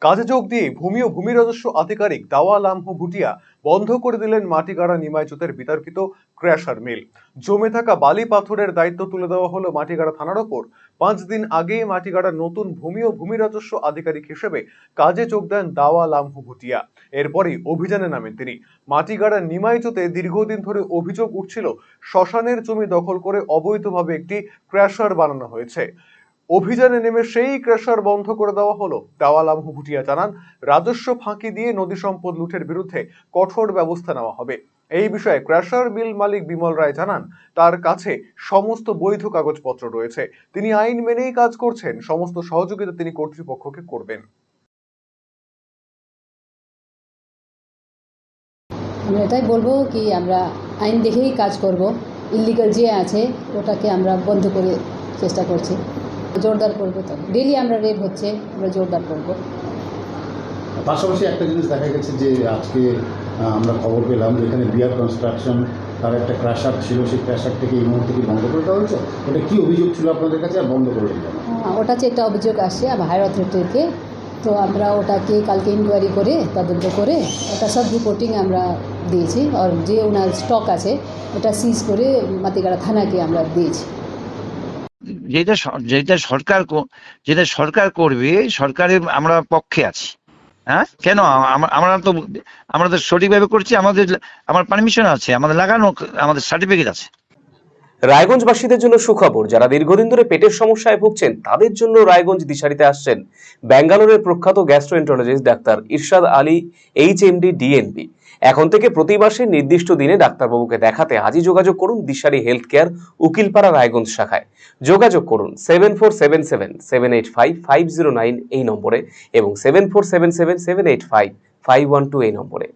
কাজে যোগ দিয়ে ভূমি ও ভূমি রাজস্ব আধিকারিক দাওয়া লামহু ভুটিয়া বন্ধ করে দিলেন মাটিগাড়া নিমাইচতের বিতর্কিত ক্র্যাশার মিল। জমে থাকা বালি পাথরের দায়িত্ব তুলে দেওয়া হলো মাটিগাড়া থানার ওপর। 5 দিন আগেই মাটিগাড়ার নতুন ভূমি ও ভূমি রাজস্ব আধিকারিক হিসেবে কাজে যোগ দেন দাওয়া লামহু ভুটিয়া। এরপরই অভিযানে নামেন তিনি। মাটিগাড়ার নিমাইচতে দীর্ঘদিন ধরে অভিযোগ উঠছিল শ্মশানের জমি দখল করে অবৈধভাবে একটি ক্র্যাশার বানানো হয়েছে। অভিযানে নেমে সেই ক্র্যাশার বন্ধ করে দেওয়া হলো। দাওয়া লামহু ভুটিয়া জানান, রাজস্ব ফাঁকি দিয়ে নদী সম্পদ লুঠের বিরুদ্ধে কঠোর ব্যবস্থা নেওয়া হবে। এই বিষয়ে ক্র্যাশার মিল মালিক বিমল রায় জানান, তার কাছে সমস্ত বৈধ কাগজপত্র রয়েছে, তিনি আইন মেনেই কাজ করছেন, সমস্ত সহযোগিতা তিনি কর্তৃপক্ষকে করবেন। আমরা এটাই বলবো কি আমরা আইন দেখেই কাজ করব। ইলিগাল যে আছে ওটাকে আমরা বন্ধ করে চেষ্টা করছি, জোরদার করবো। তো ডেলি আমরা রেড হচ্ছে, আমরা জোরদার করবো। পাশাপাশি একটা জিনিস দেখা গেছে যে আজকে আমরা খবর পেলাম যে এখানে বিআর কনস্ট্রাকশন তার একটা ক্র্যাশার ছিল, সেই ক্র্যাশার থেকে এই মুহূর্তে কি বন্ধ করে দেওয়া হয়েছে? এটা কি অভিযোগ ছিল আপনাদের কাছে আর বন্ধ করে দিলেন? ওটা হচ্ছে একটা অভিযোগ আসছে হায়ার অথরিটিকে, তো আমরা ওটাকে কালকে ইনকোয়ারি করে তদন্ত করে ওটা সব রিপোর্টিং আমরা দিয়েছি। আর যে ওনার স্টক আছে ওটা সিজ করে মাটিগাড়া থানাকে আমরা দিয়েছি। যেটা সরকার করবে, সরকারের আমরা পক্ষে আছি। হ্যাঁ, কেন আমরা তো সঠিকভাবে করছি, আমার পারমিশন আছে, আমাদের লাগানো, আমাদের সার্টিফিকেট আছে। রায়গঞ্জবাসীদের জন্য সুখবর, যারা দীর্ঘদিন ধরে পেটের সমস্যায় ভুগছেন তাদের জন্য রায়গঞ্জ দিশারিতে আসছেন ব্যাঙ্গালোরের প্রখ্যাত গ্যাস্ট্রোএন্টারোলজিস্ট ডাক্তার ইরশাদ আলী, এইচএমডি, ডিএনবি। এখন থেকে প্রতি মাসে নির্দিষ্ট দিনে ডাক্তারবাবুকে দেখাতে আজই যোগাযোগ করুন দিশারি হেলথ কেয়ার, উকিলপাড়া, রায়গঞ্জ শাখায়। যোগাযোগ করুন 7477785509 এই নম্বরে এবং 7477785512 এই নম্বরে।